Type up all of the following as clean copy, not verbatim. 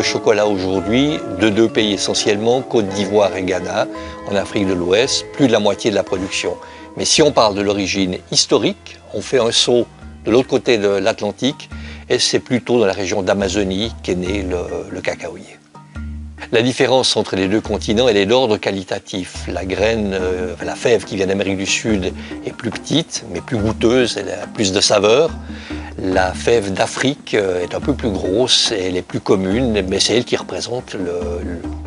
le chocolat aujourd'hui de deux pays essentiellement, Côte d'Ivoire et Ghana, en Afrique de l'Ouest, plus de la moitié de la production. Mais si on parle de l'origine historique, on fait un saut de l'autre côté de l'Atlantique et c'est plutôt dans la région d'Amazonie qu'est né le cacaoyer. La différence entre les deux continents, elle est d'ordre qualitatif. La graine, la fève qui vient d'Amérique du Sud est plus petite, mais plus goûteuse, elle a plus de saveur. La fève d'Afrique est un peu plus grosse et elle est plus commune, mais c'est elle qui représente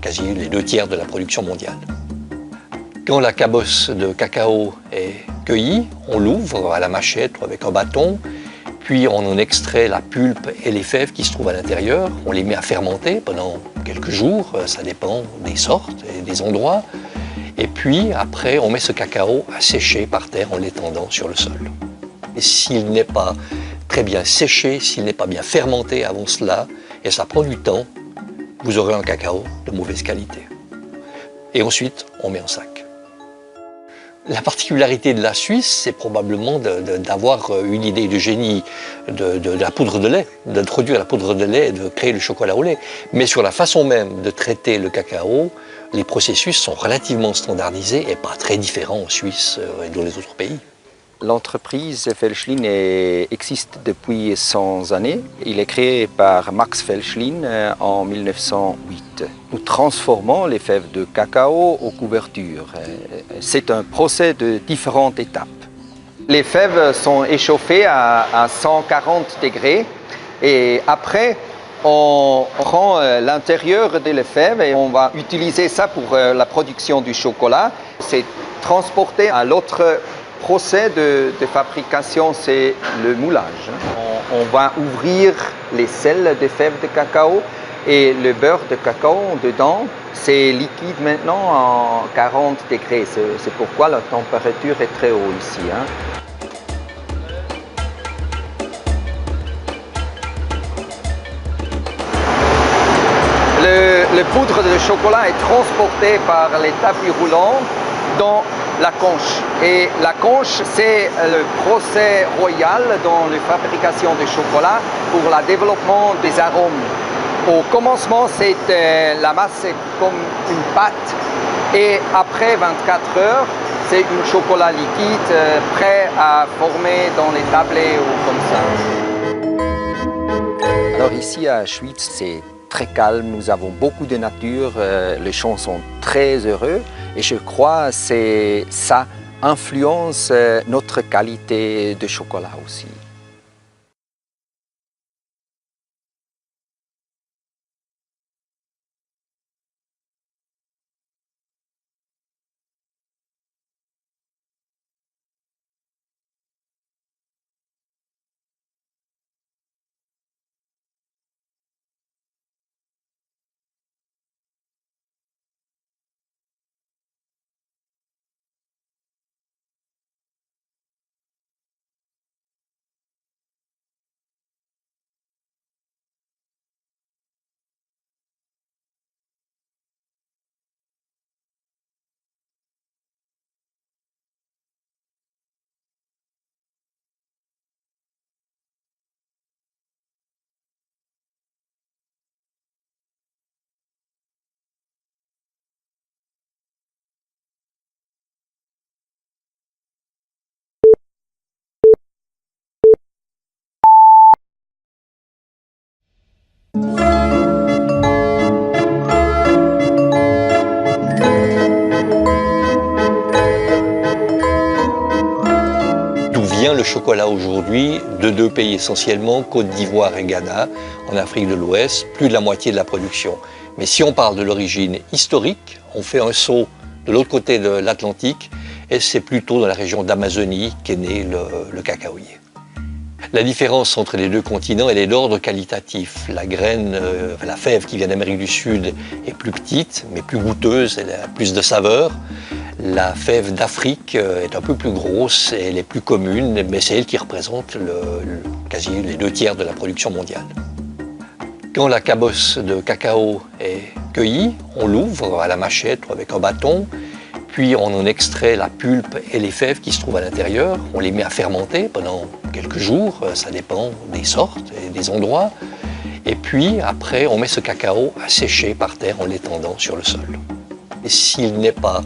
quasi les 2/3 de la production mondiale. Quand la cabosse de cacao est cueillie, on l'ouvre à la machette ou avec un bâton, puis on en extrait la pulpe et les fèves qui se trouvent à l'intérieur. On les met à fermenter pendant quelques jours, ça dépend des sortes et des endroits. Et puis après, on met ce cacao à sécher par terre en l'étendant sur le sol. Et s'il n'est pas très bien séché, s'il n'est pas bien fermenté avant cela, et ça prend du temps, vous aurez un cacao de mauvaise qualité. Et ensuite, on met en sac. La particularité de la Suisse, c'est probablement d'avoir une idée de génie de la poudre de lait, d'introduire la poudre de lait et de créer le chocolat au lait. Mais sur la façon même de traiter le cacao, les processus sont relativement standardisés et pas très différents en Suisse et dans les autres pays. L'entreprise Velschlin existe depuis 100 années. Il est créé par Max Velschlin en 1908. Nous transformons les fèves de cacao aux couvertures. C'est un procès de différentes étapes. Les fèves sont échauffées à 140 degrés et après on prend l'intérieur de la fève et on va utiliser ça pour la production du chocolat. C'est transporté à l'autre procès de fabrication, c'est le moulage. On va ouvrir les selles des fèves de cacao et le beurre de cacao dedans. C'est liquide maintenant en 40 degrés. C'est pourquoi la température est très haute ici. Le poudre de chocolat est transporté par les tapis roulants dans la conche. Et la conche, c'est le procès royal dans la fabrication de chocolat pour le développement des arômes. Au commencement, la masse est comme une pâte et après 24 heures, c'est un chocolat liquide prêt à former dans les tablets ou comme ça. Alors ici à Schwyz, c'est très calme, nous avons beaucoup de nature, les champs sont très heureux et je crois que ça influence notre qualité de chocolat aussi. Le chocolat aujourd'hui de deux pays essentiellement, Côte d'Ivoire et Ghana, en Afrique de l'Ouest, plus de la moitié de la production. Mais si on parle de l'origine historique, on fait un saut de l'autre côté de l'Atlantique et c'est plutôt dans la région d'Amazonie qu'est né le cacaoyer. La différence entre les deux continents, elle est d'ordre qualitatif. La graine, la fève qui vient d'Amérique du Sud est plus petite, mais plus goûteuse, elle a plus de saveur. La fève d'Afrique est un peu plus grosse et elle est plus commune, mais c'est elle qui représente quasi les 2/3 de la production mondiale. Quand la cabosse de cacao est cueillie, on l'ouvre à la machette ou avec un bâton, puis on en extrait la pulpe et les fèves qui se trouvent à l'intérieur. On les met à fermenter pendant quelques jours, ça dépend des sortes et des endroits. Et puis après, on met ce cacao à sécher par terre en l'étendant sur le sol. Et s'il n'est pas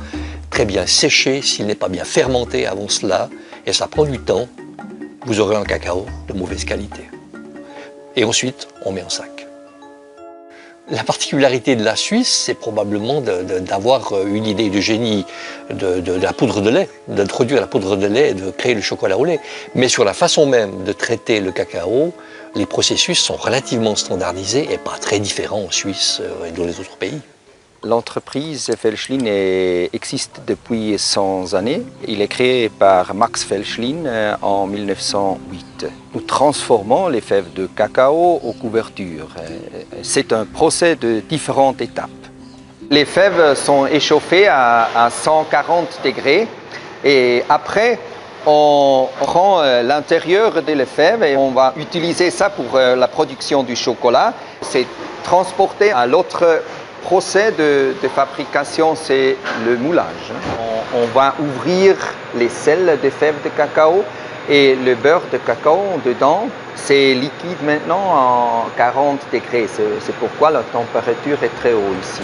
très bien séché, s'il n'est pas bien fermenté avant cela, et ça prend du temps, vous aurez un cacao de mauvaise qualité. Et ensuite, on met en sac. La particularité de la Suisse, c'est probablement d'avoir une idée de génie de la poudre de lait, d'introduire la poudre de lait et de créer le chocolat au lait. Mais sur la façon même de traiter le cacao, les processus sont relativement standardisés et pas très différents en Suisse et dans les autres pays. L'entreprise Felschlin existe depuis 100 années. Il est créé par Max Felschlin en 1908. Nous transformons les fèves de cacao aux couvertures. C'est un procès de différentes étapes. Les fèves sont échauffées à 140 degrés et après on prend l'intérieur de la fève et on va utiliser ça pour la production du chocolat. C'est transporté à l'autre procès de fabrication, c'est le moulage. On va ouvrir les selles de fèves de cacao et le beurre de cacao dedans. C'est liquide maintenant en 40 degrés. C'est pourquoi la température est très haute ici.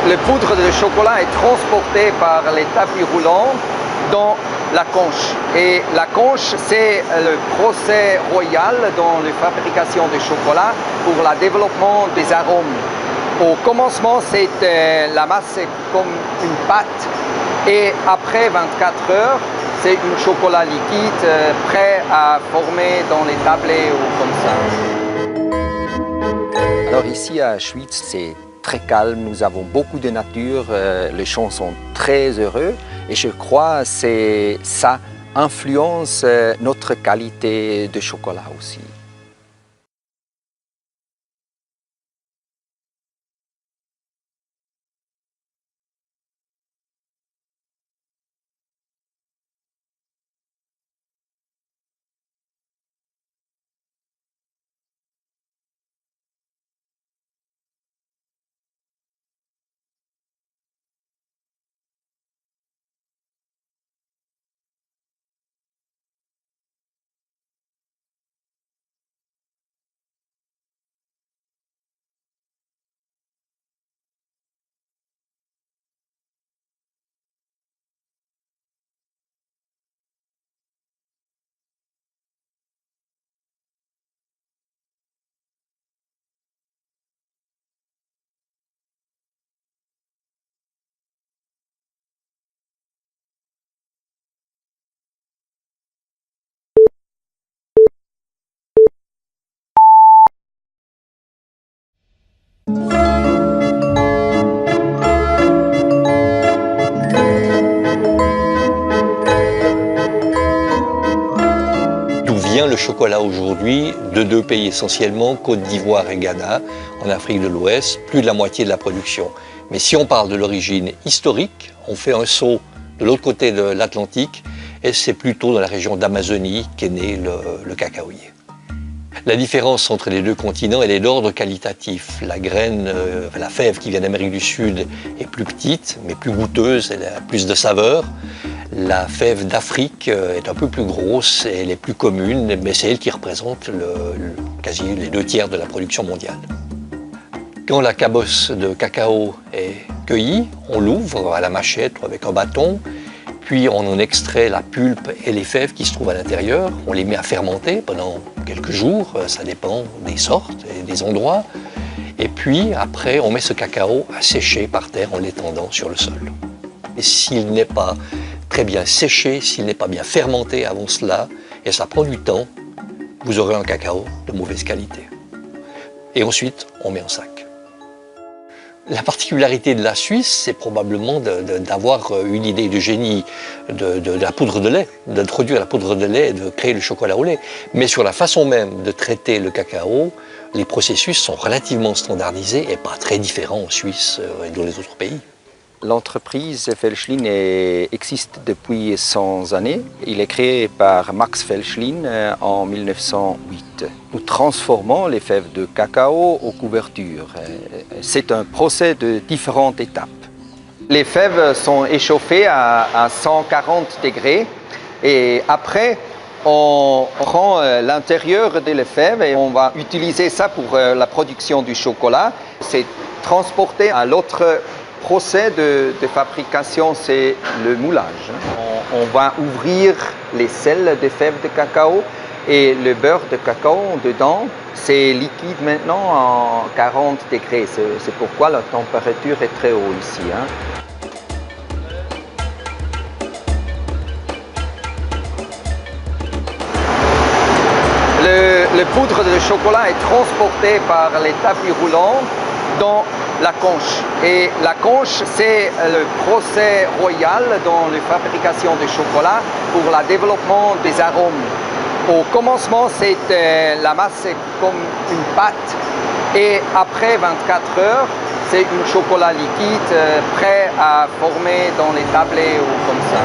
Le poudre de chocolat est transporté par les tapis roulants dans la conche. Et la conche, c'est le procès royal dans la fabrication de chocolat pour le développement des arômes. Au commencement, la masse est comme une pâte et après 24 heures, c'est un chocolat liquide prêt à former dans les tablets ou comme ça. Alors ici à Schwyz, c'est très calme, nous avons beaucoup de nature, les gens sont très heureux et je crois que ça influence notre qualité de chocolat aussi. Le chocolat aujourd'hui de deux pays essentiellement, Côte d'Ivoire et Ghana, en Afrique de l'Ouest, plus de la moitié de la production. Mais si on parle de l'origine historique, on fait un saut de l'autre côté de l'Atlantique et c'est plutôt dans la région d'Amazonie qu'est né le cacaoyer. La différence entre les deux continents, elle est d'ordre qualitatif. La graine, la fève qui vient d'Amérique du Sud est plus petite, mais plus goûteuse, elle a plus de saveur. La fève d'Afrique est un peu plus grosse, elle est plus commune, mais c'est elle qui représente quasi les 2/3 de la production mondiale. Quand la cabosse de cacao est cueillie, on l'ouvre à la machette ou avec un bâton, puis on en extrait la pulpe et les fèves qui se trouvent à l'intérieur. On les met à fermenter pendant quelques jours, ça dépend des sortes et des endroits. Et puis après, on met ce cacao à sécher par terre en l'étendant sur le sol. Et s'il n'est pas très bien séché, s'il n'est pas bien fermenté avant cela, et ça prend du temps, vous aurez un cacao de mauvaise qualité. Et ensuite, on met en sac. La particularité de la Suisse, c'est probablement d'avoir une idée de génie de la poudre de lait, d'introduire la poudre de lait et de créer le chocolat au lait. Mais sur la façon même de traiter le cacao, les processus sont relativement standardisés et pas très différents en Suisse et dans les autres pays. L'entreprise Felschlin existe depuis 100 années. Il est créé par Max Felschlin en 1908. Nous transformons les fèves de cacao aux couvertures. C'est un procès de différentes étapes. Les fèves sont échauffées à 140 degrés et après on prend l'intérieur de la fève et on va utiliser ça pour la production du chocolat. C'est transporté à l'autre procès de fabrication, c'est le moulage. On va ouvrir les selles de fèves de cacao et le beurre de cacao dedans. C'est liquide maintenant en 40 degrés, c'est pourquoi la température est très haute ici. Le poudre de chocolat est transporté par les tapis roulants dans la conche. Et la conche, c'est le procès royal dans la fabrication de chocolat pour le développement des arômes. Au commencement, la masse est comme une pâte et après 24 heures, c'est un chocolat liquide prêt à former dans les tablets ou comme ça.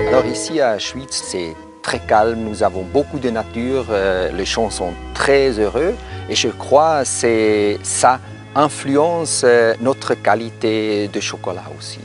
Alors ici à Schwyz, c'est très calme, nous avons beaucoup de nature, les champs sont très heureux et je crois que ça influence notre qualité de chocolat aussi.